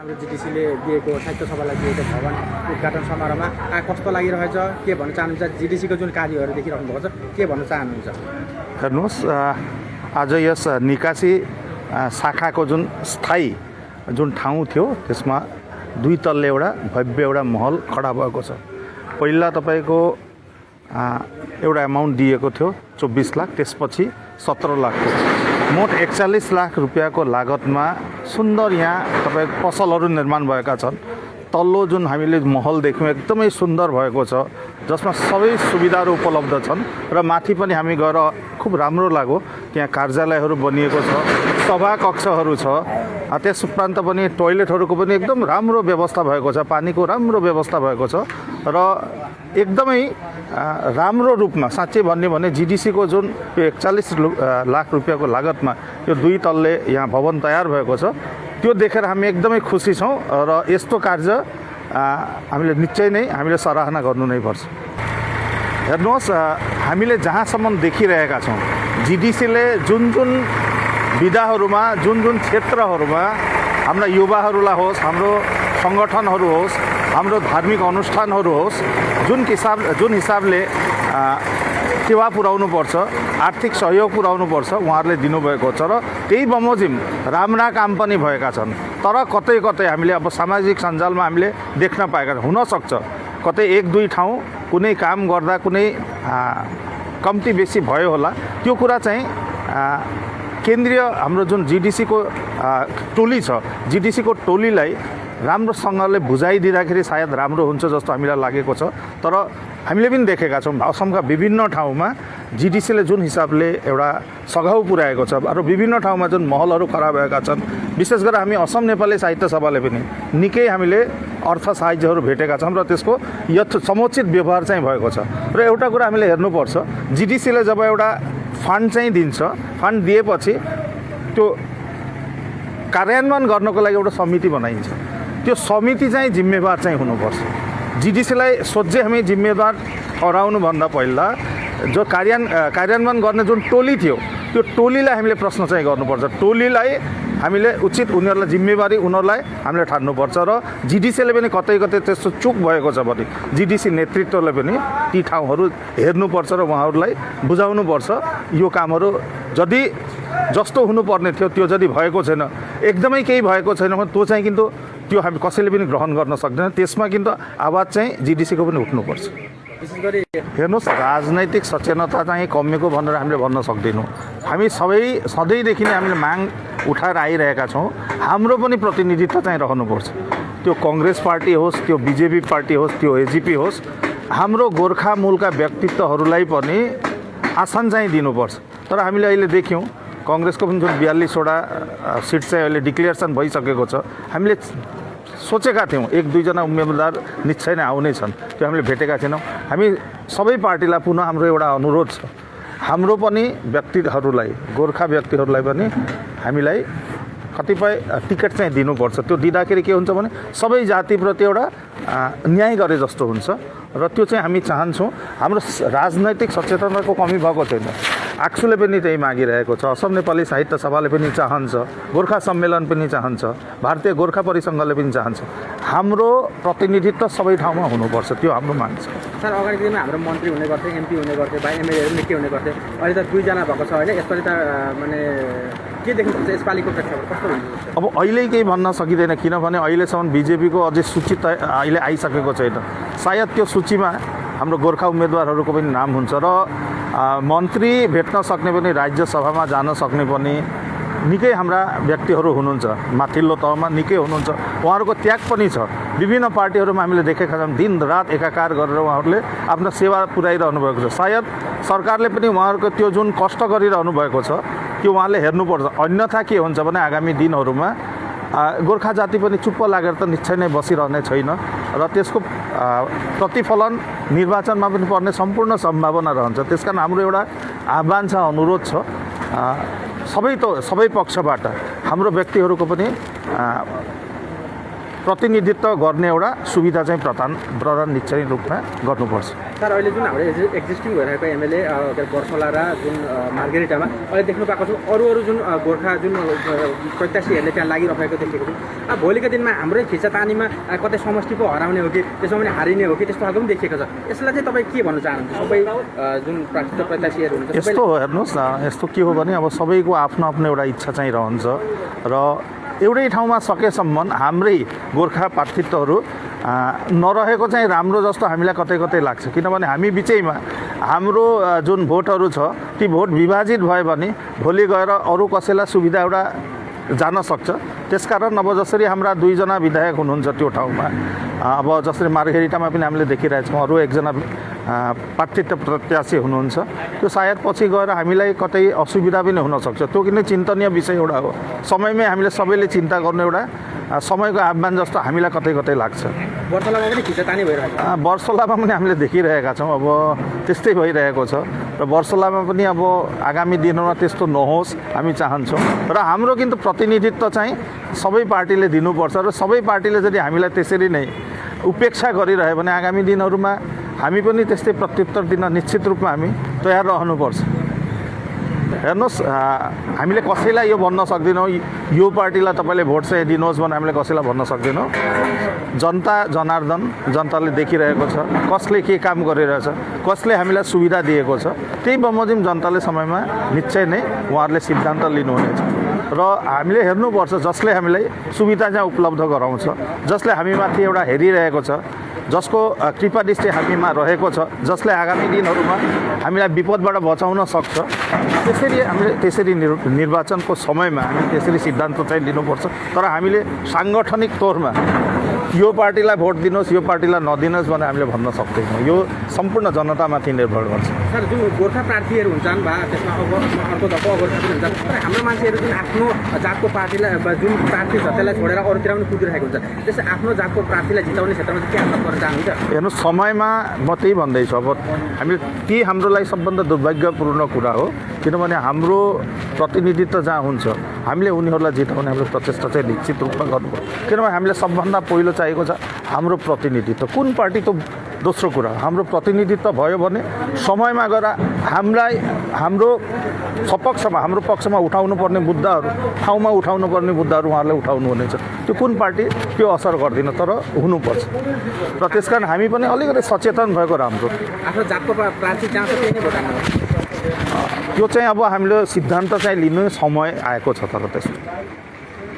हाम्रो जिडिसीले दिएको साहित्य सभालाई दिएको भवन उद्घाटन समारोहमा कस्तो लागिरहेछ, के भन्न चाहनुहुन्छ? जिडिसीको जुन कार्यहरू देखिरहनु भएको छ, के भन्न चाहनुहुन्छ? हेर्नुहोस्, आज यस निकासी शाखाको जुन स्थायी जुन ठाउँ थियो त्यसमा 2 तल्ले एउटा भव्य एउटा महल खडा भएको छ। पहिला तपाईँको एउटा एमाउन्ट दिएको थियो 24 लाख, त्यसपछि 17 लाख थियो। मोट 41 लाख रुपियाँको लागतमा सुन्दर यहाँ तपाईँको पसलहरू निर्माण भएका छन्। तल्लो जुन हामीले महल देख्यौँ एकदमै सुन्दर भएको छ, जसमा सबै सुविधाहरू उपलब्ध छन् र माथि पनि हामी गएर खूब राम्रो लाग्यो। त्यहाँ कार्यालयहरू बनिएको छ, सभा कक्षहरू छ, त्यस उपरान्त पनि टोयलेटहरूको पनि एकदम राम्रो व्यवस्था भएको छ, पानीको राम्रो व्यवस्था भएको छ र एकदमै राम्रो रूपमा साँच्चै भन्ने भने जिडिसीको जुन यो 41 लाख रुपियाँको लागतमा यो 2 तल्ले यहाँ भवन तयार भएको छ, त्यो देखेर हामी एकदमै खुसी छौँ र यस्तो कार्य हामीले निश्चय नै हामीले सराहना गर्नु नै पर्छ। हेर्नुहोस्, हामीले जहाँसम्म देखिरहेका छौँ जिडिसीले जुन विधाहरूमा जुन क्षेत्रहरूमा हाम्रा युवाहरूलाई होस्, हाम्रो सङ्गठनहरू होस्, हाम्रो धार्मिक अनुष्ठानहरू होस्, जुन हिसाबले सेवा पुर्याउनुपर्छ, आर्थिक सहयोग पुर्याउनुपर्छ उहाँहरूले दिनुभएको छ र त्यही बमोजिम राम्रा काम पनि भएका छन्। तर कतै हामीले अब सामाजिक सञ्जालमा हामीले देख्न पाएका छौँ, हुनसक्छ कतै 1-2 ठाउँ कुनै काम गर्दा कुनै कम्ती बेसी भयो होला। त्यो कुरा चाहिँ केन्द्रीय हाम्रो जुन जिडिसीको टोली छ, जिडिसीको टोलीलाई राम्रोसँगले बुझाइदिँदाखेरि सायद राम्रो हुन्छ जस्तो हामीलाई लागेको छ। तर हामीले पनि देखेका छौँ असमका विभिन्न ठाउँमा जिडिसीले जुन हिसाबले एउटा सघाउ पुर्याएको छ र विभिन्न ठाउँमा जुन महलहरू खडा भएका छन्, विशेष गरेर हामी असम नेपाली साहित्य सभाले पनि निकै हामीले अर्थ साहाय्यहरू भेटेका छौँ र त्यसको समुचित व्यवहार चाहिँ भएको छ। र एउटा कुरा हामीले हेर्नुपर्छ, जिडिसीले जब एउटा फन्ड चाहिँ दिन्छ, फन्ड दिएपछि त्यो कार्यान्वयन गर्नको लागि एउटा समिति बनाइन्छ। त्यो समिति चाहिँ जिम्मेवार चाहिँ हुनुपर्छ। जिडिसीलाई सोझै हामी जिम्मेवार ठहराउनुभन्दा पहिला जो कार्यान्वयन गर्ने जुन टोली थियो, त्यो टोलीलाई हामीले प्रश्न चाहिँ गर्नुपर्छ। टोलीलाई हामीले उचित उनीहरूलाई जिम्मेवारी उनीहरूलाई हामीले ठान्नुपर्छ र जिडिसीले पनि कतै त्यस्तो चुक भएको छ भने जिडिसी नेतृत्वले पनि ती ठाउँहरू हेर्नुपर्छ र उहाँहरूलाई बुझाउनुपर्छ यो कामहरू जति जस्तो हुनुपर्ने थियो त्यो जति भएको छैन, एकदमै केही भएको छैन भने त्यो चाहिँ किन्तु त्यो हामी कसैले पनि ग्रहण गर्न सक्दैन। त्यसमा किन्तु आवाज चाहिँ जिडिसीको पनि उठ्नुपर्छ। हेर्नुहोस्, राजनैतिक सचेतनता चाहिँ कमिएको भनेर हामीले भन्न सक्दैनौँ। हामी सधैँदेखि नै हामीले माग उठाएर आइरहेका छौँ। हाम्रो पनि प्रतिनिधित्व चाहिँ रहनुपर्छ। त्यो कङ्ग्रेस पार्टी होस्, त्यो बिजेपी पार्टी होस्, त्यो एजिपी होस्, हाम्रो गोर्खा मूलका व्यक्तित्वहरूलाई पनि आसन चाहिँ दिनुपर्छ। तर हामीले अहिले देख्यौँ कङ्ग्रेसको पनि जुन 42वटा सिट चाहिँ अहिले डिक्लेरेसन भइसकेको छ। हामीले सोचेका थियौँ 1-2 जना उम्मेदवार निश्चय नै आउने छन्, त्यो हामीले भेटेका छैनौँ। हामी सबै पार्टीलाई पुनः हाम्रो एउटा अनुरोध छ, हाम्रो पनि व्यक्तिहरूलाई, गोर्खा व्यक्तिहरूलाई पनि हामीलाई कतिपय टिकट चाहिँ दिनुपर्छ। त्यो दिँदाखेरि के हुन्छ भने सबै जातिप्रति एउटा न्याय गरे जस्तो हुन्छ र त्यो चाहिँ हामी चाहन्छौँ। हाम्रो राजनैतिक सचेतनताको कमी भएको छैन। आक्सुले पनि त्यही मागिरहेको छ, असम नेपाली साहित्य सभाले पनि चाहन्छ, गोर्खा सम्मेलन पनि चाहन्छ, भारतीय गोर्खा परिसङ्घले पनि चाहन्छ। हाम्रो प्रतिनिधित्व सबै ठाउँमा हुनुपर्छ, त्यो हाम्रो माग छ। सर, अगाडिको दिनमा हाम्रो मन्त्री हुने गर्थे, एमपी हुने गर्थे, बा एमएलएहरू निकै हुने गर्थे। अहिले त 2 जना भएको छ होइन। यसपालि त माने के देख्नुहुन्छ यसपालिको प्रेक्षापट कस्तो हुन्छ? अब अहिले केही भन्न सकिँदैन, किनभने अहिलेसम्म बिजेपीको अझै सूची अहिले आइसकेको छैन। सायद त्यो सूचीमा हाम्रो गोर्खा उम्मेदवारहरूको पनि नाम हुन्छ र मन्त्री भेट्न सक्ने पनि, राज्यसभामा जान सक्ने पनि निकै हाम्रा व्यक्तिहरू हुनुहुन्छ, माथिल्लो तहमा निकै हुनुहुन्छ। उहाँहरूको त्याग पनि छ। विभिन्न पार्टीहरूमा हामीले देखेका छौँ दिनरात एकाकार गरेर उहाँहरूले आफ्नो सेवा पुर्याइरहनु भएको छ। सायद सरकारले पनि उहाँहरूको त्यो जुन कष्ट गरिरहनु भएको छ त्यो उहाँले हेर्नुपर्छ। अन्यथा के हुन्छ भने आगामी दिनहरूमा गोर्खा जाति पनि चुप्प लागेर त निश्चय नै बसिरहने छैन र त्यसको प्रतिफलन निर्वाचनमा पनि पर्ने सम्पूर्ण सम्भावना रहन्छ। त्यसकारण हाम्रो एउटा आह्वान छ, अनुरोध छ सबै पक्षबाट हाम्रो व्यक्तिहरूको पनि प्रतिनिधित्व गर्ने एउटा सुविधा चाहिँ प्रदान निश्चय रूपमा गर्नुपर्छ। सर अहिले जुन हाम्रो एक्जिस्टिङ भइरहेको एमएलए बर्सला र जुन मार्गेरिटामा अहिले देख्नु पाएको छु अरू जुन गोर्खा जुन प्रत्याशीहरूले त्यहाँ लागिरहेको देखेको छु। अब भोलिको दिनमा हाम्रै खिचातानीमा कतै समष्टि पो हराउने हो कि त्यसमा पनि हारिने हो कि त्यस्तो खालको पनि देखिएको छ। यसलाई चाहिँ तपाईँ के भन्न चाहनुहुन्छ? सबै जुन प्रार्थी प्रत्याशीहरू हुन्छ यस्तो हेर्नुहोस् न, यस्तो के हो भने अब सबैको आफ्नो आफ्नो एउटा इच्छा चाहिँ रहन्छ र एउटै ठाउँमा सकेसम्म हाम्रै गोर्खा प्रार्थीत्वहरू नरहेको चाहिँ राम्रो जस्तो हामीलाई कतै कतै लाग्छ। किनभने हामी बिचैमा हाम्रो जुन भोटहरू छ ती भोट विभाजित भयो भने भोलि गएर अरू कसैलाई सुविधा एउटा जान सक्छ। त्यसकारण अब जसरी हाम्रा 2 जना विधायक हुनुहुन्छ त्यो ठाउँमा, अब जसरी मार्गेरिटामा पनि हामीले देखिरहेछौँ अरू 1 जना प्रार्थीत्व प्रत्याशी हुनुहुन्छ, त्यो सायद पछि गएर हामीलाई कतै असुविधा पनि हुनसक्छ। त्यो किन चिन्तनीय विषय एउटा हो। समयमै हामीले सबैले चिन्ता गर्नु एउटा समयको आह्वान जस्तो हामीलाई कतै कतै लाग्छ। बर्सलामा पनि खिचातानी भइरहेको छ। बर्सलामा पनि हामीले देखिरहेका छौँ, अब त्यस्तै भइरहेको छ र बर्सलामा पनि अब आगामी दिनमा त्यस्तो नहोस् हामी चाहन्छौँ। र हाम्रो किन्तु प्रतिनिधित्व चाहिँ सबै पार्टीले दिनुपर्छ र सबै पार्टीले यदि हामीलाई त्यसरी नै उपेक्षा गरिरह्यो भने आगामी दिनहरूमा हामी पनि त्यस्तै प्रत्युत्तर दिन निश्चित रूपमा हामी तयार रहनुपर्छ। हेर्नुहोस्, हामीले कसैलाई यो भन्न सक्दैनौँ यो पार्टीलाई तपाईँले भोट चाहिँ दिनुहोस् भने हामीले कसैलाई भन्न सक्दैनौँ। जनता जनार्दन, जनताले देखिरहेको छ कसले के काम गरिरहेछ, कसले हामीलाई सुविधा दिएको छ, त्यही बमोजिम जनताले समयमा निश्चय नै उहाँहरूले सिद्धान्त लिनुहुनेछ। र हामीले हेर्नुपर्छ जसले हामीलाई सुविधा चाहिँ उपलब्ध गराउँछ, जसले हामीमाथि एउटा हेरिरहेको छ, जसको कृपा दृष्टि हामीमा रहेको छ, जसले आगामी दिनहरूमा हामीलाई विपदबाट बचाउन सक्छ, त्यसरी निर्वाचनको समयमा हामी त्यसरी सिद्धान्त चाहिँ लिनुपर्छ। तर हामीले साङ्गठनिक तौरमा यो पार्टीलाई भोट दिनुहोस् यो पार्टीलाई नदिनुहोस् भनेर हामीले भन्न सक्दैनौँ। यो सम्पूर्ण जनतामाथि निर्भर गर्छ। सर जुन गोर्खा प्रार्थीहरू हुन्छन् वा त्यसमा अर्को दफा गोर्खा पनि हुन्छ, तर हाम्रो मान्छेहरू जुन आफ्नो जातको पार्टीलाई जुन प्रार्थी छ त्यसलाई छोडेर अरूतिर पनि कुदिरहेको हुन्छ, त्यसै आफ्नो जातको प्रार्थीलाई जिताउने क्षेत्रमा चाहिँ के हात गर्न चाहनुहुन्छ? हेर्नु, समयमा म त्यही भन्दैछु। अब हामीले ती हाम्रो लागि सबभन्दा दुर्भाग्यपूर्ण कुरा हो, किनभने हाम्रो प्रतिनिधित्व जहाँ हुन्छ हामीले उनीहरूलाई जिताउने हाम्रो प्रचेष्टा चाहिँ निश्चित रूपमा गर्नुपर्छ। किनभने हामीले सबभन्दा पहिलो चाहिएको छ हाम्रो प्रतिनिधित्व। कुन पार्टी त दोस्रो कुरा, हाम्रो प्रतिनिधित्व भयो भने समयमा गएर हामीलाई हाम्रो सपक्षमा हाम्रो पक्षमा उठाउनु पर्ने मुद्दाहरू, ठाउँमा उठाउनु पर्ने मुद्दाहरू उहाँहरूले उठाउनु हुनेछ। त्यो कुन पार्टी त्यो असर गर्दैन, तर हुनुपर्छ। र त्यसकारण हामी पनि अलिकति सचेतन भएको राम्रो। आफ्नो जातको प्रार्थी जहाँ छ त्यही नै भोट हाल्नु। त्यो चाहिँ अब हामीले सिद्धान्त चाहिँ लिनु समय आएको छ। तर त्यसमा